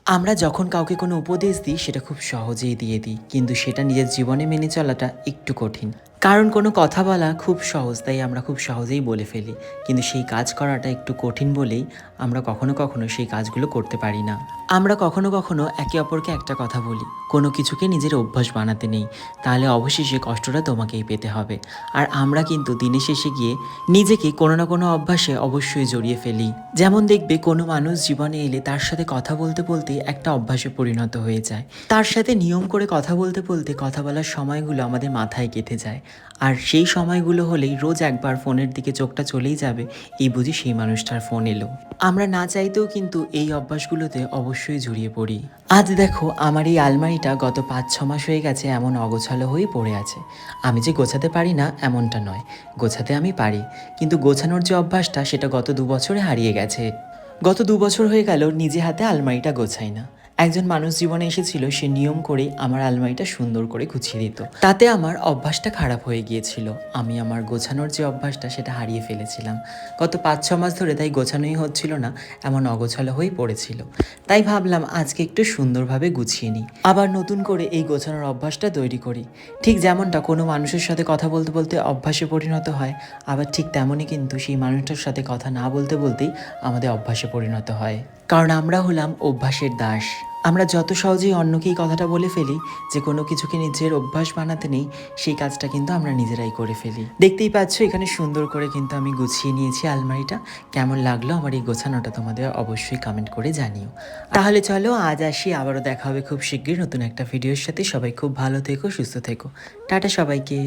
আমরা যখন কাউকে কোনো উপদেশ দিই সেটা খুব সহজেই দিয়ে দিই, কিন্তু সেটা নিজের জীবনে মেনে চলাটা একটু কঠিন। কারণ কোনো কথা বলা খুব সহজ, তাই আমরা খুব সহজেই বলে ফেলি, কিন্তু সেই কাজ করাটা একটু কঠিন বলেই আমরা কখনো কখনো সেই কাজগুলো করতে পারি না। আমরা কখনো কখনো একে অপরকে একটা কথা বলি, কোনো কিছুকে নিজের অভ্যাস বানাতে নেই, তাহলে অবশেষে কষ্টটা তোমাকেই পেতে হবে। আর আমরা কিন্তু দিনের শেষে গিয়ে নিজেকে কোনো না কোনো অভ্যাসে অবশ্যই জড়িয়ে ফেলি। যেমন দেখবে কোনো মানুষ জীবনে এলে তার সাথে কথা বলতে বলতে একটা অভ্যাসে পরিণত হয়ে যায়। তার সাথে নিয়ম করে কথা বলতে বলতে কথা বলার সময়গুলো আমাদের মাথায় গেঁথে যায়। আর সেই সময়গুলো হলেই রোজ একবার ফোনের দিকে চোখটা চলেই যাবে, এই বুঝি সেই মানুষটার ফোন এলো। আমরা না চাইতেও কিন্তু এই অভ্যাসগুলোতে অবশ্যই জড়িয়ে পড়ি। আজ দেখো আমার এই আলমারিটা গত 5-6 মাস হয়ে গেছে এমন অগোছালো হয়েই পড়ে আছে। আমি যে গোছাতে পারি না এমনটা নয়, গোছাতে আমি পারি, কিন্তু গোছানোর যে অভ্যাসটা সেটা গত 2 বছরে হারিয়ে গেছে। গত 2 বছর হয়ে গেল নিজে হাতে আলমারিটা গোছাই না। একজন মানুষ জীবনে এসেছিল, সে নিয়ম করে আমার আলমারিটা সুন্দর করে গুছিয়ে দিত। তাতে আমার অভ্যাসটা খারাপ হয়ে গিয়েছিল, আমি আমার গোছানোর যে অভ্যাসটা সেটা হারিয়ে ফেলেছিলাম। গত 5-6 মাস ধরে তাই গোছানোই হচ্ছিল না, এমন অগোছালো হয়ে পড়েছিল। তাই ভাবলাম আজকে একটু সুন্দরভাবে গুছিয়ে নিই, আবার নতুন করে এই গোছানোর অভ্যাসটা তৈরি করি। ঠিক যেমনটা কোনো মানুষের সাথে কথা বলতে বলতে অভ্যাসে পরিণত হয়, আবার ঠিক তেমনই কিন্তু সেই মানুষটার সাথে কথা না বলতে বলতেই আমাদের অভ্যাসে পরিণত হয়। কারণ আমরা হলাম অভ্যাসের দাস। আমরা যত সহজেই অন্যকে এই কথাটা বলে ফেলি যে কোনো কিছুকে নিজের অভ্যাস বানাতে নেই, সেই কাজটা কিন্তু আমরা নিজেরাই করে ফেলি। দেখতেই পাচ্ছ এখানে সুন্দর করে কিন্তু আমি গুছিয়ে নিয়েছি আলমারিটা। কেমন লাগলো আমার এই গোছানোটা তোমাদের অবশ্যই কমেন্ট করে জানিও। তাহলে চলো আজ আসি, আবারও দেখা হবে খুব শীঘ্রই নতুন একটা ভিডিওর সাথে। সবাই খুব ভালো থেকো, সুস্থ থেকো। টাটা সবাইকে।